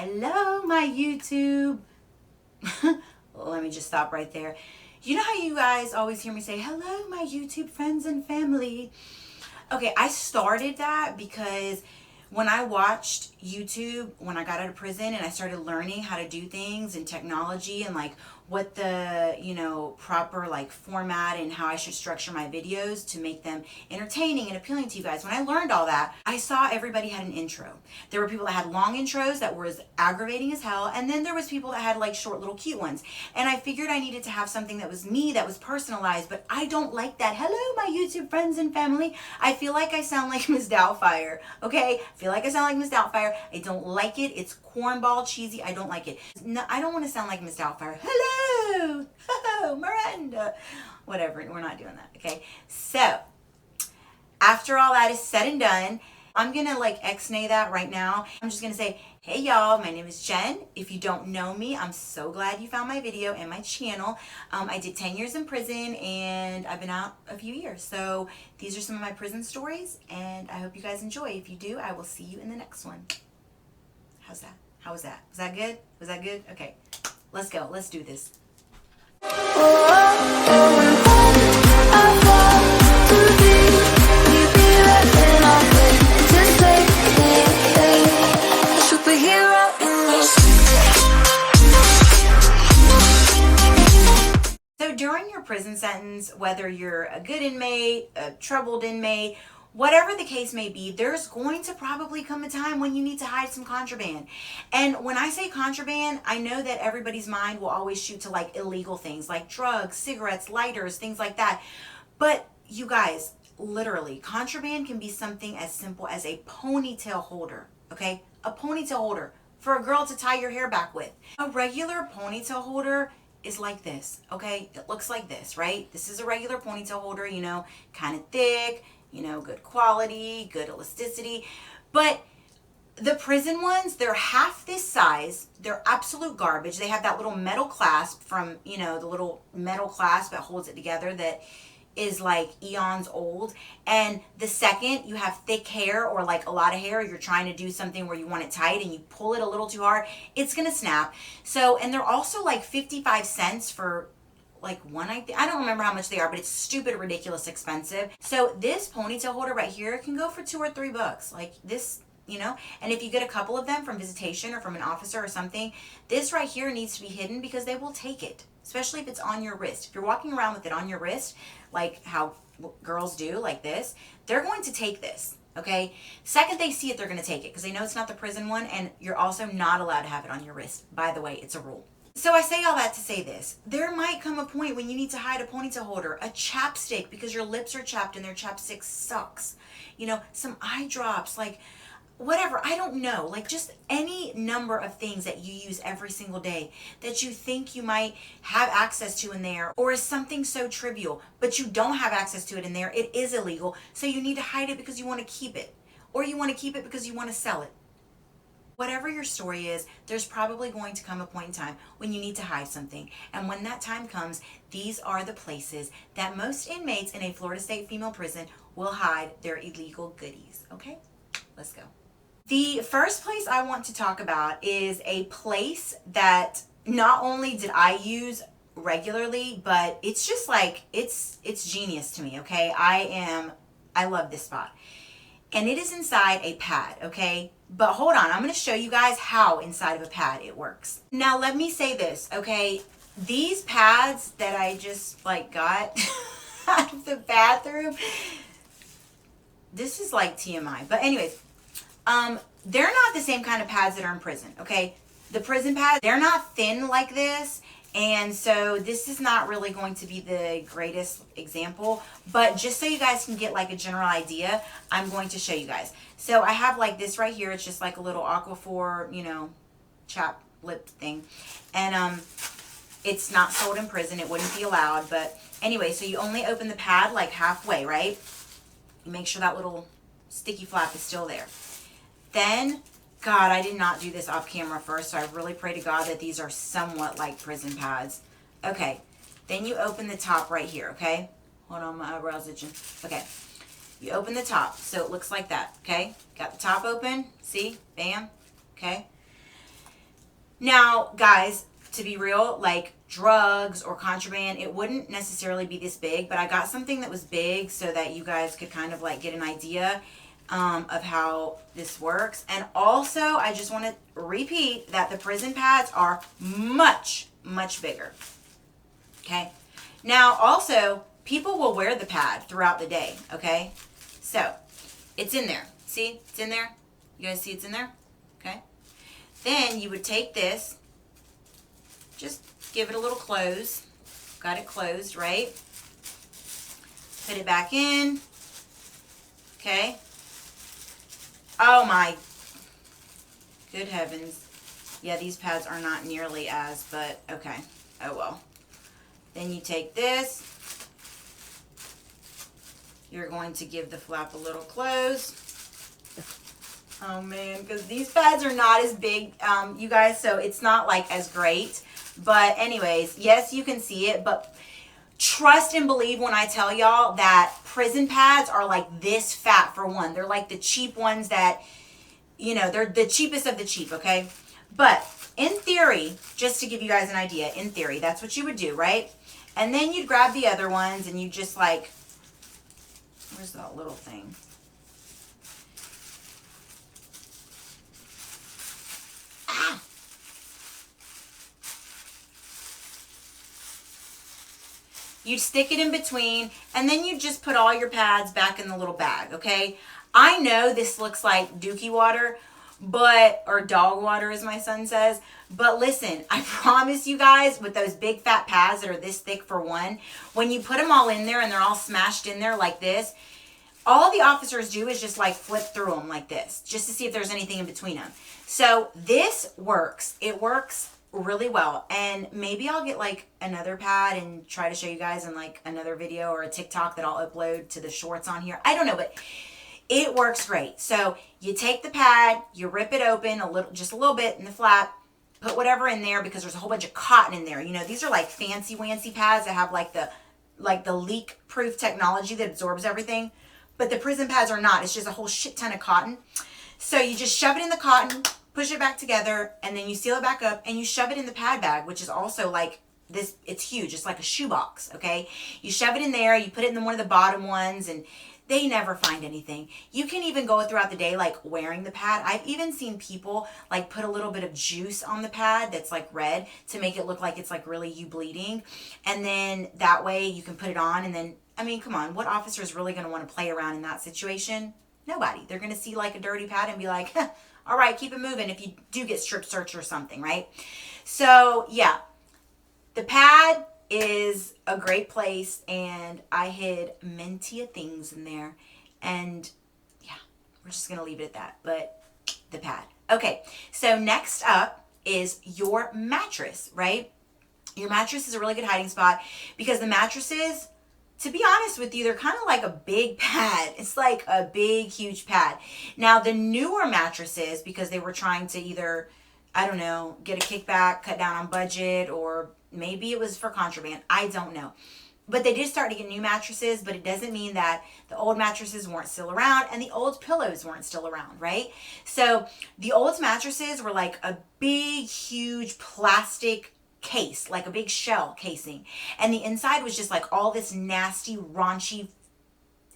Hello, my YouTube. Let me just stop right there. You know how you guys always hear me say, hello, my YouTube friends and family? Okay, I started that because when I watched YouTube, when I got out of prison and I started learning how to do things and technology and like what the, proper like format and how I should structure my videos to make them entertaining and appealing to you guys. When I learned all that, I saw everybody had an intro. There were people that had long intros that were as aggravating as hell, and then there was people that had like short little cute ones. And I figured I needed to have something that was me, that was personalized, but I don't like that. Hello, my YouTube friends and family. I feel like I sound like Miss Doubtfire, okay? I feel like I sound like Miss Doubtfire. I don't like it. It's cornball cheesy. I don't like it. No, I don't want to sound like Miss Doubtfire. Hello, Miranda. Whatever, we're not doing that, okay? So, after all that is said and done, I'm gonna like X-nay that right now. I'm just gonna say, hey y'all, my name is Jen. If you don't know me, I'm so glad you found my video and my channel. I did 10 years in prison and I've been out a few years. So these are some of my prison stories and I hope you guys enjoy. If you do, I will see you in the next one. How's that? How was that? Was that good? Was that good? Okay, let's go. Let's do this. So during your prison sentence, whether you're a good inmate, a troubled inmate, whatever the case may be, there's going to probably come a time when you need to hide some contraband. And when I say contraband, I know that everybody's mind will always shoot to like illegal things like drugs, cigarettes, lighters, things like that. But you guys, literally, contraband can be something as simple as a ponytail holder, okay? A ponytail holder for a girl to tie your hair back with. A regular ponytail holder is like this, okay? It looks like this, right? This is a regular ponytail holder, kind of thick, good quality, good elasticity. But the prison ones, they're half this size. They're absolute garbage. They have that little metal clasp from, the little metal clasp that holds it together that is like eons old. And the second you have thick hair or like a lot of hair, you're trying to do something where you want it tight and you pull it a little too hard, it's gonna snap. So, and they're also like 55 cents for like one, I don't remember how much they are, but it's stupid, ridiculous expensive. So this ponytail holder right here can go for $2 or $3. Like this, and if you get a couple of them from visitation or from an officer or something, this right here needs to be hidden because they will take it, especially if it's on your wrist. If you're walking around with it on your wrist, like how girls do, like this, they're going to take this, okay? Second they see it, they're going to take it because they know it's not the prison one, and you're also not allowed to have it on your wrist. By the way, it's a rule. So I say all that to say this. There might come a point when you need to hide a ponytail holder, a chapstick because your lips are chapped and their chapstick sucks. Some eye drops, like whatever, I don't know, like just any number of things that you use every single day that you think you might have access to in there, or is something so trivial, but you don't have access to it in there. It is illegal. So you need to hide it because you want to keep it, or you want to keep it because you want to sell it. Whatever your story is, there's probably going to come a point in time when you need to hide something. And when that time comes, these are the places that most inmates in a Florida State female prison will hide their illegal goodies. Okay, let's go. The first place I want to talk about is a place that not only did I use regularly, but it's just like, it's genius to me, okay? I love this spot. And it is inside a pad, okay? But hold on, I'm gonna show you guys how inside of a pad it works. Now let me say this, okay? These pads that I just like got out of the bathroom, this is like TMI, but anyways, they're not the same kind of pads that are in prison, okay? The prison pads, they're not thin like this, and so this is not really going to be the greatest example, but just so you guys can get like a general idea, I'm going to show you guys. So I have like this right here, it's just like a little Aquaphor, chap lip thing, and it's not sold in prison, it wouldn't be allowed, but anyway, so you only open the pad like halfway, right? You make sure that little sticky flap is still there. Then, God, I did not do this off camera first, so I really pray to God that these are somewhat like prison pads. Okay, then you open the top right here, okay? Hold on, my eyebrow's itching. Okay, you open the top, so it looks like that, okay? Got the top open, see? Bam, okay? Now, guys, to be real, like drugs or contraband, it wouldn't necessarily be this big, but I got something that was big so that you guys could kind of like get an idea of how this works. And also, I just want to repeat that the prison pads are much, much bigger. Okay. Now, also, people will wear the pad throughout the day. Okay. So, it's in there. See? It's in there. You guys see it's in there? Okay. Then you would take this, just give it a little close. Got it closed, right? Put it back in. Okay. Oh my good heavens. Yeah, these pads are not nearly as, but okay. Oh well. Then you take this. You're going to give the flap a little close. Oh man, because these pads are not as big, you guys, so it's not like as great. But anyways, yes, you can see it, but trust and believe when I tell y'all that prison pads are like this fat for one. They're like the cheap ones that, you know, they're the cheapest of the cheap, okay? But in theory, just to give you guys an idea, in theory, that's what you would do, right? And then you'd grab the other ones and you just like, where's that little thing? Ah! You'd stick it in between, and then you just put all your pads back in the little bag, okay? I know this looks like dookie water, or dog water as my son says, but listen, I promise you guys, with those big fat pads that are this thick for one, when you put them all in there and they're all smashed in there like this, all the officers do is just like flip through them like this, just to see if there's anything in between them. So this works. It works really well, and maybe I'll get like another pad and try to show you guys in like another video or a TikTok that I'll upload to the shorts on here. I don't know, but it works great. So you take the pad, you rip it open just a little bit in the flap, put whatever in there because there's a whole bunch of cotton in there. You know, these are like fancy wancy pads that have like the leak proof technology that absorbs everything, but the prison pads are not. It's just a whole shit ton of cotton. So you just shove it in the cotton, push it back together, and then you seal it back up and you shove it in the pad bag, which is also like this. It's huge. It's like a shoebox, okay? You shove it in there, you put it in one of the bottom ones, and they never find anything. You can even go throughout the day like wearing the pad. I've even seen people like put a little bit of juice on the pad that's like red to make it look like it's like really you bleeding. And then that way you can put it on, and then, I mean, come on, what officer is really going to want to play around in that situation? Nobody. They're going to see like a dirty pad and be like, huh, all right, keep it moving if you do get strip searched or something, right? So yeah, the pad is a great place, and I hid many things in there, and yeah, we're just gonna leave it at that. But the pad. Okay, so next up is your mattress, right? Your mattress is a really good hiding spot because the mattresses, to be honest with you, they're kind of like a big pad. It's like a big, huge pad. Now, the newer mattresses, because they were trying to either, I don't know, get a kickback, cut down on budget, or maybe it was for contraband. I don't know. But they did start to get new mattresses, but it doesn't mean that the old mattresses weren't still around and the old pillows weren't still around, right? So the old mattresses were like a big, huge plastic case, like a big shell casing. And the inside was just like all this nasty, raunchy,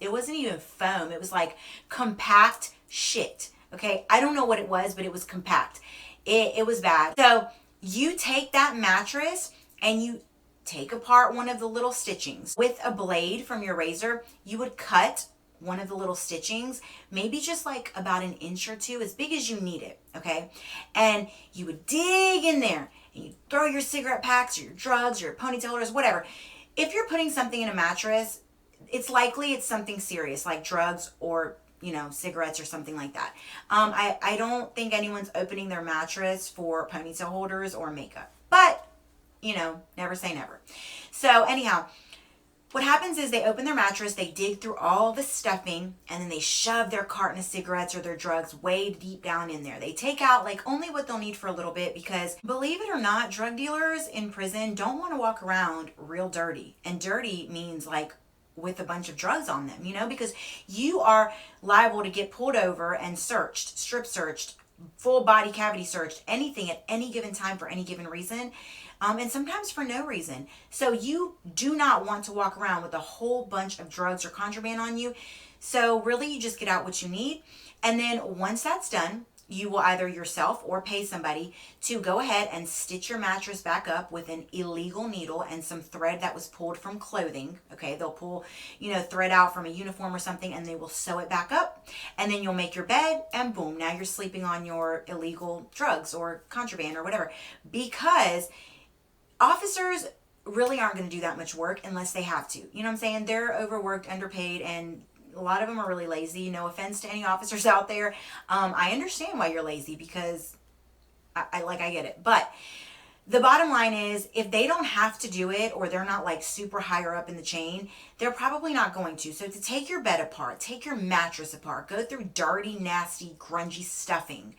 it wasn't even foam. It was like compact shit. Okay. I don't know what it was, but it was compact. It was bad. So you take that mattress and you take apart one of the little stitchings. With a blade from your razor, you would cut one of the little stitchings, maybe just like about an inch or two, as big as you need it, okay? And you would dig in there and you throw your cigarette packs or your drugs or your ponytail holders, whatever. If you're putting something in a mattress, it's likely it's something serious like drugs or, you know, cigarettes or something like that. I don't think anyone's opening their mattress for ponytail holders or makeup, but you know, never say never. So anyhow, what happens is they open their mattress, they dig through all the stuffing, and then they shove their carton of cigarettes or their drugs way deep down in there. They take out like only what they'll need for a little bit because, believe it or not, drug dealers in prison don't want to walk around real dirty. And dirty means like with a bunch of drugs on them, you know, because you are liable to get pulled over and searched, strip searched, full body cavity searched, anything at any given time for any given reason, and sometimes for no reason. So you do not want to walk around with a whole bunch of drugs or contraband on you. So really, you just get out what you need. And then once that's done, you will either yourself or pay somebody to go ahead and stitch your mattress back up with an illegal needle and some thread that was pulled from clothing. Okay, they'll pull, thread out from a uniform or something, and they will sew it back up. And then you'll make your bed, and boom, now you're sleeping on your illegal drugs or contraband or whatever. Because officers really aren't going to do that much work unless they have to. You know what I'm saying? They're overworked, underpaid, and a lot of them are really lazy. No offense to any officers out there. I understand why you're lazy, because I get it. But the bottom line is, if they don't have to do it, or they're not like super higher up in the chain, they're probably not going to. So to take your bed apart, take your mattress apart, go through dirty, nasty, grungy stuffing,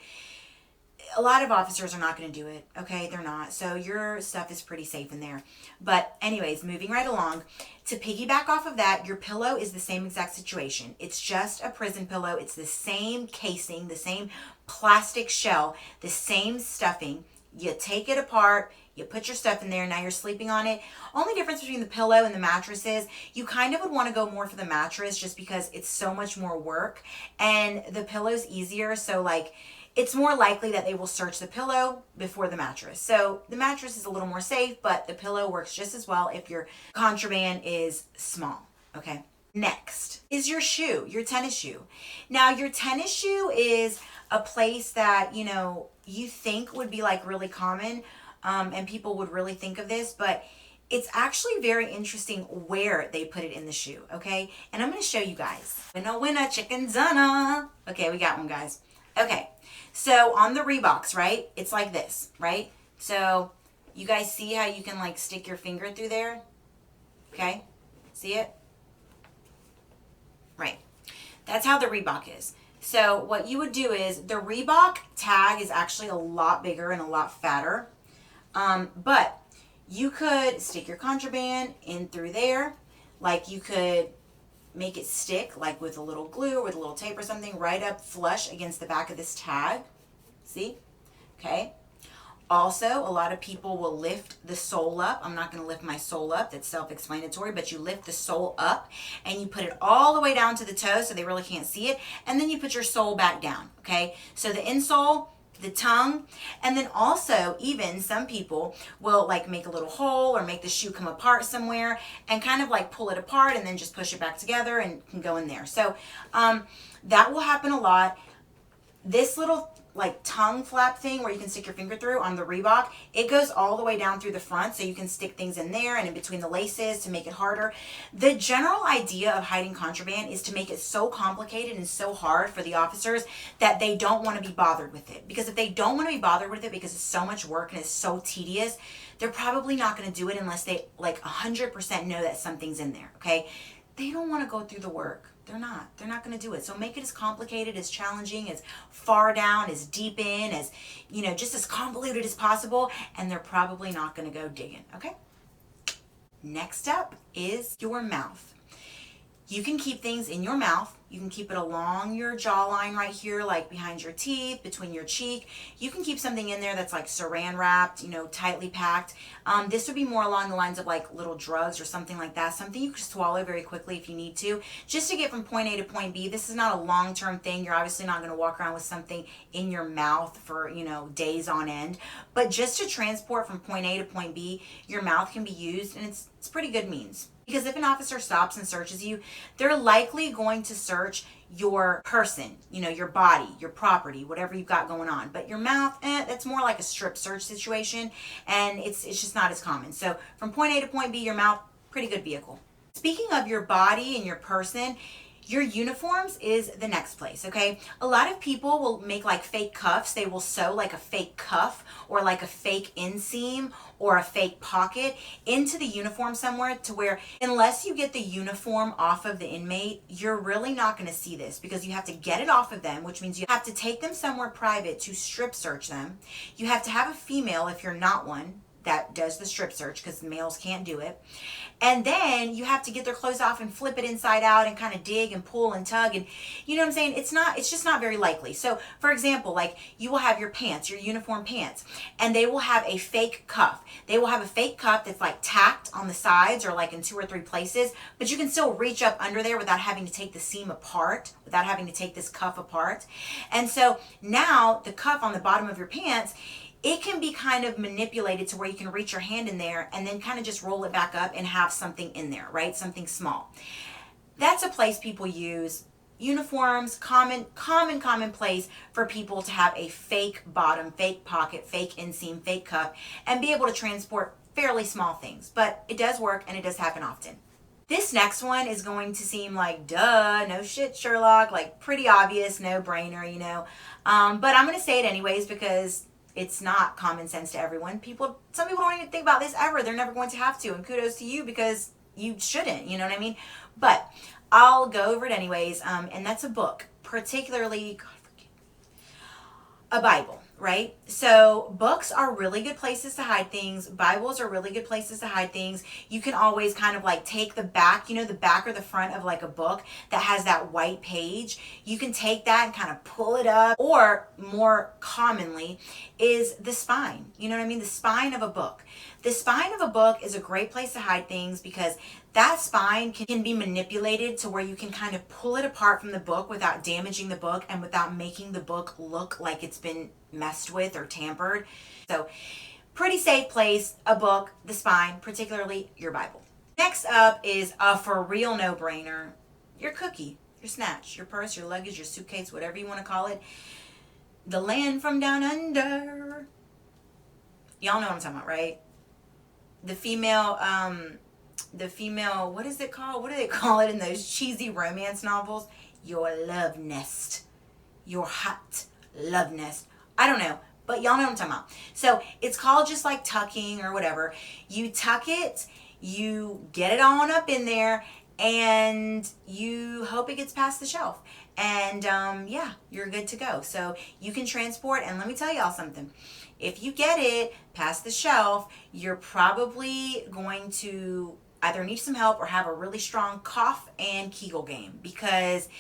a lot of officers are not going to do it. Okay, they're not. So your stuff is pretty safe in there. But anyways, moving right along, to piggyback off of that, your pillow is the same exact situation. It's just a prison pillow. It's the same casing, the same plastic shell, the same stuffing. You take it apart, you put your stuff in there, now you're sleeping on it. Only difference between the pillow and the mattress is you kind of would want to go more for the mattress, just because it's so much more work, and the pillow's easier. So like, it's more likely that they will search the pillow before the mattress. So the mattress is a little more safe, but the pillow works just as well if your contraband is small. Okay. Next is your shoe, your tennis shoe. Now, your tennis shoe is a place that, you think would be like really common, and people would really think of this, but it's actually very interesting where they put it in the shoe. Okay. And I'm going to show you guys. Winner, chicken dinner. Okay. We got one, guys. Okay. So on the Reeboks, right, it's like this, right? So you guys see how you can like stick your finger through there? Okay, see it? Right. That's how the Reebok is. So what you would do is, the Reebok tag is actually a lot bigger and a lot fatter. But you could stick your contraband in through there. Like, you could make it stick like with a little glue or with a little tape or something right up flush against the back of this tag. See? Okay. Also, a lot of people will lift the sole up. I'm not going to lift my sole up. That's self-explanatory. But you lift the sole up and you put it all the way down to the toe so they really can't see it. And then you put your sole back down. Okay. So the insole, the tongue, and then also even some people will like make a little hole or make the shoe come apart somewhere and kind of like pull it apart and then just push it back together and can go in there. So that will happen a lot. This little like tongue flap thing where you can stick your finger through on the Reebok, it goes all the way down through the front, so you can stick things in there and in between the laces to make it harder. The general idea of hiding contraband is to make it so complicated and so hard for the officers that they don't want to be bothered with it. Because if they don't want to be bothered with it because it's so much work and it's so tedious, they're probably not going to do it unless they like 100% know that something's in there. Okay, they don't want to go through the work. They're not going to do it. So make it as complicated, as challenging, as far down, as deep in, as, just as convoluted as possible. And they're probably not going to go digging. Okay. Next up is your mouth. You can keep things in your mouth. You can keep it along your jawline right here, like behind your teeth, between your cheek. You can keep something in there that's like saran wrapped, tightly packed. This would be more along the lines of like little drugs or something like that. Something you can swallow very quickly if you need to, just to get from point A to point B. This is not a long-term thing. You're obviously not going to walk around with something in your mouth for, days on end. But just to transport from point A to point B, your mouth can be used, and it's pretty good means. Because if an officer stops and searches you, they're likely going to search your person, your body, your property, whatever you've got going on. But your mouth, that's more like a strip search situation, and it's just not as common. So from point A to point B, your mouth, pretty good vehicle. Speaking of your body and your person, your uniforms is the next place, okay? A lot of people will make like fake cuffs. They will sew like a fake cuff or like a fake inseam or a fake pocket into the uniform somewhere, to where unless you get the uniform off of the inmate, you're really not going to see this, because you have to get it off of them, which means you have to take them somewhere private to strip search them. You have to have a female, if you're not one, that does the strip search because males can't do it. And then you have to get their clothes off and flip it inside out and kind of dig and pull and tug. And you know what I'm saying? It's just not very likely. So for example, like you will have your pants, your uniform pants, and they will have a fake cuff. They will have a fake cuff that's like tacked on the sides or like in 2 or 3 places, but you can still reach up under there without having to take the seam apart, without having to take this cuff apart. And so now the cuff on the bottom of your pants, it can be kind of manipulated to where you can reach your hand in there and then kind of just roll it back up and have something in there, right? Something small. That's a place people use uniforms, common place for people to have a fake bottom, fake pocket, fake inseam, fake cuff, and be able to transport fairly small things. But it does work and it does happen often. This next one is going to seem like, duh, no shit, Sherlock, like pretty obvious, no brainer, you know. But I'm going to say it anyways because it's not common sense to everyone. Some people don't even think about this ever. They're never going to have to. And kudos to you because you shouldn't, you know what I mean? But I'll go over it anyways. And that's a book, particularly, God forgive me, a Bible, right? So books are really good places to hide things. Bibles are really good places to hide things. You can always kind of like take the back, you know, the back or the front of like a book that has that white page. You can take that and kind of pull it up, or more commonly is the spine. You know what I mean? The spine of a book. The spine of a book is a great place to hide things because that spine can be manipulated to where you can kind of pull it apart from the book without damaging the book and without making the book look like it's been messed with or tampered. So pretty safe place, a book, the spine, particularly your Bible. Next up is a for real no-brainer, your cookie, your snatch, your purse, your luggage, your suitcase, whatever you want to call it. The land from down under. Y'all know what I'm talking about, right? The female, what is it called? What do they call it in those cheesy romance novels? Your love nest. Your hot love nest. I don't know, but y'all know what I'm talking about. So it's called just like tucking or whatever. You tuck it, you get it on up in there, and you hope it gets past the shelf. And yeah, you're good to go. So you can transport, and let me tell y'all something. If you get it past the shelf, you're probably going to either need some help or have a really strong cough and Kegel game, because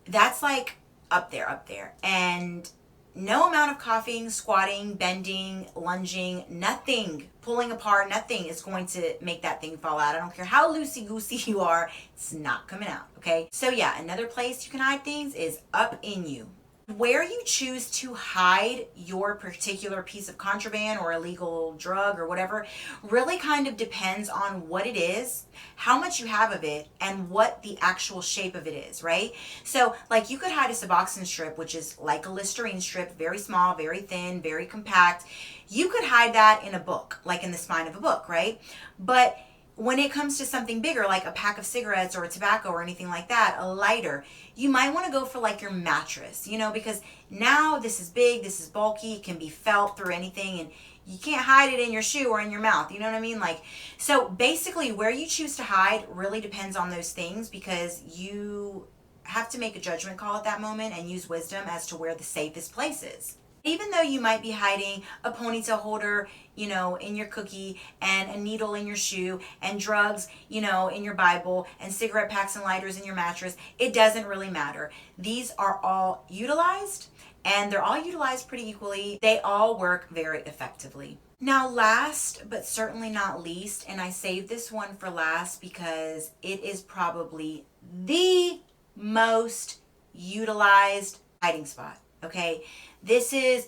that's like up there. And no amount of coughing, squatting, bending, lunging, nothing, pulling apart, nothing is going to make that thing fall out. I don't care how loosey-goosey you are, it's not coming out, okay? So yeah, another place you can hide things is up in you. Where you choose to hide your particular piece of contraband or illegal drug or whatever really kind of depends on what it is, how much you have of it, and what the actual shape of it is, right? So like you could hide a Suboxone strip, which is like a Listerine strip, very small, very thin, very compact. You could hide that in a book, like in the spine of a book, right? But when it comes to something bigger, like a pack of cigarettes or tobacco or anything like that, a lighter, you might want to go for like your mattress, you know, because now this is big, this is bulky, it can be felt through anything, and you can't hide it in your shoe or in your mouth, you know what I mean? Like, so basically where you choose to hide really depends on those things, because you have to make a judgment call at that moment and use wisdom as to where the safest place is. Even though you might be hiding a ponytail holder, you know, in your cookie, and a needle in your shoe, and drugs, you know, in your Bible, and cigarette packs and lighters in your mattress, it doesn't really matter. These are all utilized, and they're all utilized pretty equally. They all work very effectively. Now, last but certainly not least, and I saved this one for last because it is probably the most utilized hiding spot. Okay, this is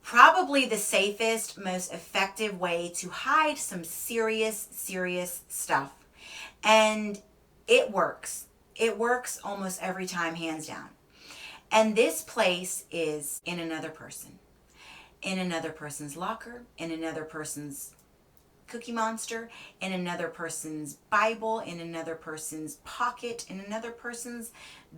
probably the safest, most effective way to hide some serious stuff. And it works. It works almost every time, hands down. And this place is in another person. In another person's locker, in another person's Cookie Monster, in another person's Bible, in another person's pocket, in another person's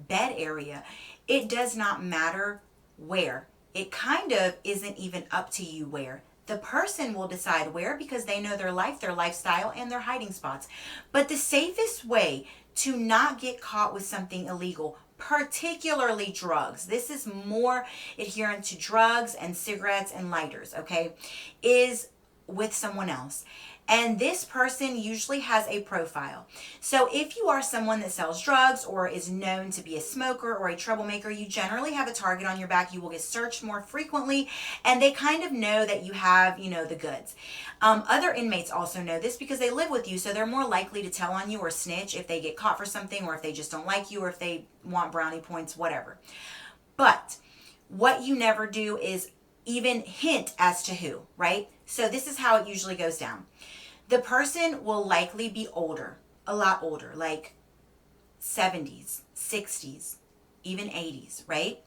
bed area. It does not matter where. It kind of isn't even up to you where. The person will decide where, because they know their life, their lifestyle, and their hiding spots. But the safest way to not get caught with something illegal, particularly drugs, this is more adherent to drugs and cigarettes and lighters, okay, is with someone else. And this person usually has a profile. So if you are someone that sells drugs or is known to be a smoker or a troublemaker, you generally have a target on your back. You will get searched more frequently, and they kind of know that you have, the goods. Other inmates also know this because they live with you, so they're more likely to tell on you or snitch if they get caught for something, or if they just don't like you, or if they want brownie points, whatever. But what you never do is even hint as to who, right? So this is how it usually goes down. The person will likely be older, a lot older, like 70s, 60s, even 80s, right?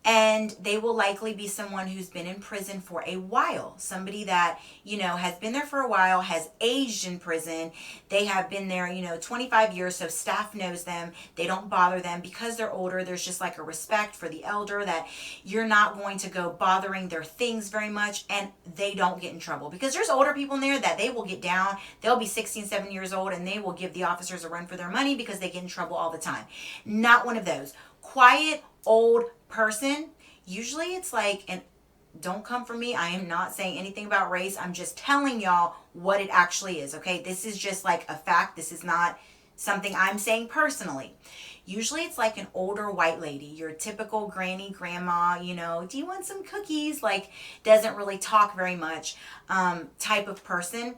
And they will likely be someone who's been in prison for a while. Somebody that, has been there for a while, has aged in prison. They have been there, 25 years, so staff knows them. They don't bother them because they're older. There's just like a respect for the elder that you're not going to go bothering their things very much, and they don't get in trouble. Because there's older people in there that they will get down. They'll be 16, 17 years old, and they will give the officers a run for their money because they get in trouble all the time. Not one of those. Quiet, old person. Usually it's like, and don't come for me, I am not saying anything about race, I'm just telling y'all what it actually is, okay? This is just like a fact. This is not something I'm saying personally. Usually it's like an older white lady, your typical granny, grandma, do you want some cookies? Like, doesn't really talk very much, type of person.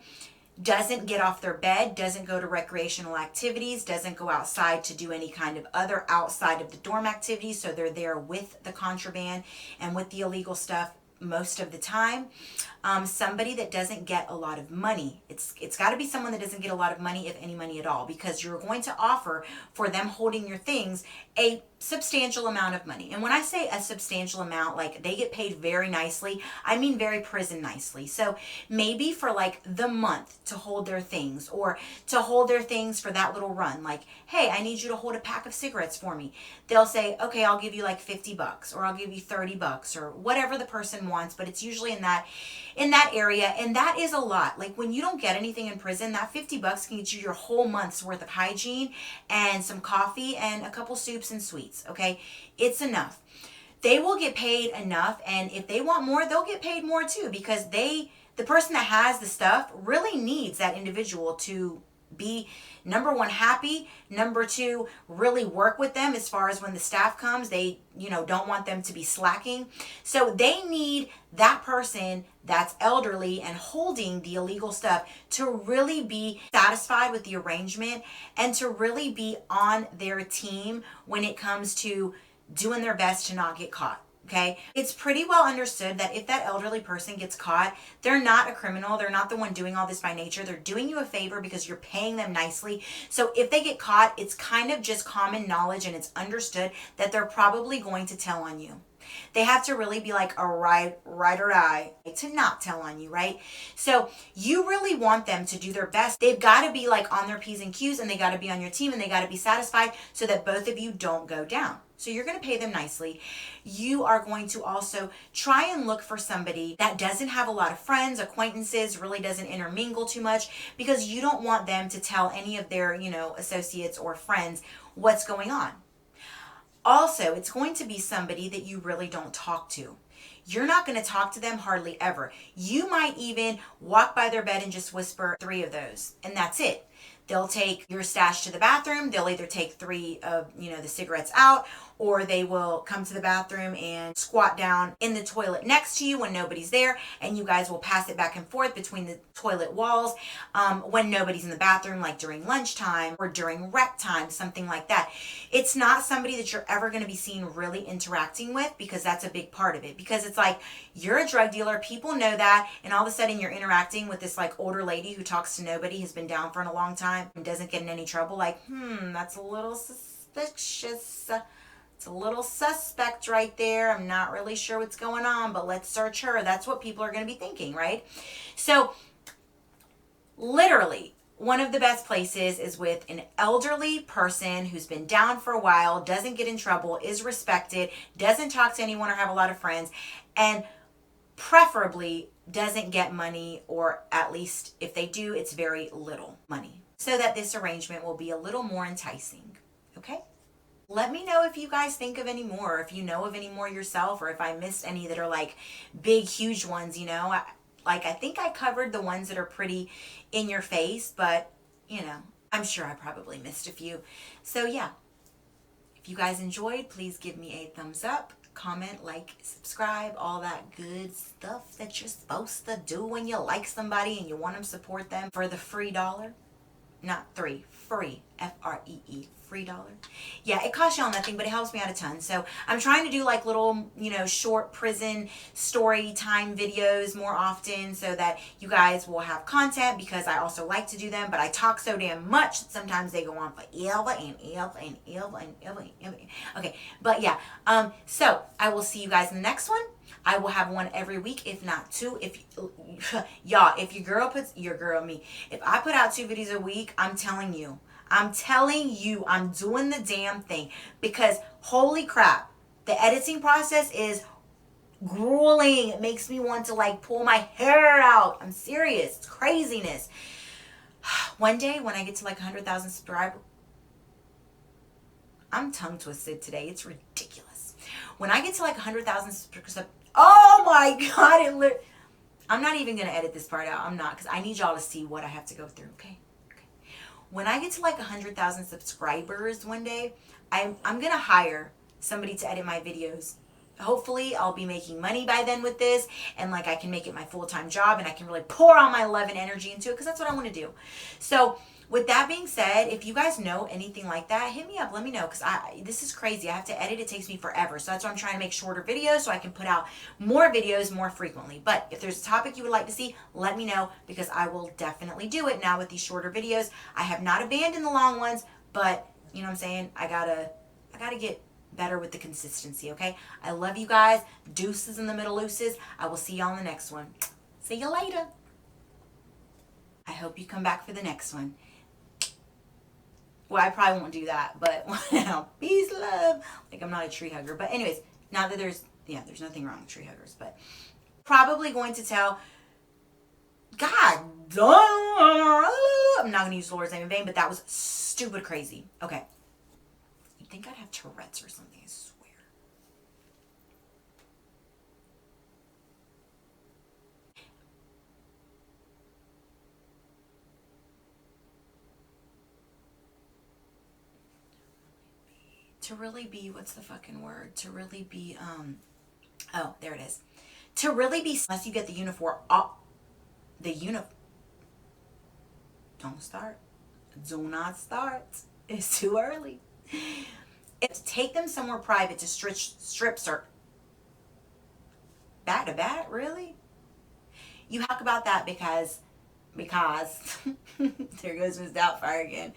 Doesn't get off their bed, doesn't go to recreational activities, doesn't go outside to do any kind of other outside of the dorm activities. So they're there with the contraband and with the illegal stuff most of the time. Somebody that doesn't get a lot of money. It's got to be someone that doesn't get a lot of money, if any money at all, because you're going to offer for them holding your things a substantial amount of money. And when I say a substantial amount, like they get paid very nicely, I mean very prison nicely. So maybe for like the month to hold their things, or to hold their things for that little run, like, hey, I need you to hold a pack of cigarettes for me. They'll say, okay, I'll give you like $50, or I'll give you $30, or whatever the person wants, but it's usually in that area. And that is a lot. Like, when you don't get anything in prison, that $50 can get you your whole month's worth of hygiene and some coffee and a couple soups and sweets. Okay, it's enough. They will get paid enough, and if they want more, they'll get paid more too, because the person that has the stuff really needs that individual to be, number one, happy, number two, really work with them as far as when the staff comes. They don't want them to be slacking. So they need that person that's elderly and holding the illegal stuff to really be satisfied with the arrangement and to really be on their team when it comes to doing their best to not get caught. Okay, it's pretty well understood that if that elderly person gets caught, they're not a criminal. They're not the one doing all this by nature. They're doing you a favor because you're paying them nicely. So if they get caught, it's kind of just common knowledge, and it's understood that they're probably going to tell on you. They have to really be like a ride or die to not tell on you, right? So you really want them to do their best. They've got to be like on their P's and Q's, and they got to be on your team, and they got to be satisfied so that both of you don't go down. So you're going to pay them nicely. You are going to also try and look for somebody that doesn't have a lot of friends, acquaintances, really doesn't intermingle too much, because you don't want them to tell any of their, associates or friends what's going on. Also, it's going to be somebody that you really don't talk to. You're not going to talk to them hardly ever. You might even walk by their bed and just whisper 3 of those, and that's it. They'll take your stash to the bathroom. They'll either take 3 of, the cigarettes out, or they will come to the bathroom and squat down in the toilet next to you when nobody's there, and you guys will pass it back and forth between the toilet walls when nobody's in the bathroom, like during lunchtime or during rec time, something like that. It's not somebody that you're ever going to be seen really interacting with, because that's a big part of it. Because it's like, you're a drug dealer, people know that, and all of a sudden you're interacting with this like older lady who talks to nobody, has been down for a long time, and doesn't get in any trouble. Like, that's a little suspicious. It's a little suspect right there. I'm not really sure what's going on, but let's search her. That's what people are going to be thinking, right? So literally, one of the best places is with an elderly person who's been down for a while, doesn't get in trouble, is respected, doesn't talk to anyone or have a lot of friends, and preferably doesn't get money, or at least if they do, it's very little money, so that this arrangement will be a little more enticing. Okay? Let me know if you guys think of any more, if you know of any more yourself, or if I missed any that are like big, huge ones, Like, I think I covered the ones that are pretty in your face, but I'm sure I probably missed a few. So yeah, if you guys enjoyed, please give me a thumbs up, comment, like, subscribe, all that good stuff that you're supposed to do when you like somebody and you want to support them for the free dollar. Not three, free, FREE, free dollar. Yeah, it costs y'all nothing, but it helps me out a ton. So I'm trying to do like little, short prison story time videos more often so that you guys will have content, because I also like to do them, but I talk so damn much that sometimes they go on for ever and ever and ever and ever and ever. Okay, but yeah, so I will see you guys in the next one. I will have one every week, if not two. If y'all, if your girl puts your girl me, if I put out 2 videos a week, I'm telling you, I'm doing the damn thing, because holy crap, the editing process is grueling. It makes me want to like pull my hair out. I'm serious. It's craziness. One day when I get to like 100,000 subscribers, I'm tongue twisted today. It's ridiculous. When I get to like 100,000 subscribers, oh my God, I'm not even going to edit this part out. I'm not, because I need y'all to see what I have to go through, okay? When I get to like 100,000 subscribers one day, I'm going to hire somebody to edit my videos. Hopefully I'll be making money by then with this, and like I can make it my full-time job, and I can really pour all my love and energy into it, because that's what I want to do. So with that being said, if you guys know anything like that, hit me up. Let me know, because this is crazy. I have to edit. It takes me forever. So that's why I'm trying to make shorter videos so I can put out more videos more frequently. But if there's a topic you would like to see, let me know, because I will definitely do it now with these shorter videos. I have not abandoned the long ones, but you know what I'm saying? I gotta get better with the consistency, okay? I love you guys. Deuces in the middle looses. I will see y'all in the next one. See you later. I hope you come back for the next one. Well, I probably won't do that, but peace, love. Like, I'm not a tree hugger. But anyways, not that there's nothing wrong with tree huggers, but probably going to tell, God, I'm not going to use the Lord's name in vain, but that was stupid crazy. Okay. You'd think I'd have Tourette's or something, I swear. To really be, what's the fucking word? To really be, oh, there it is. To really be, unless you get the uniform, don't start. Do not start. It's too early. Take them somewhere private to strip search. Bat to bat, really? You talk about that because there goes Miss Doubtfire again.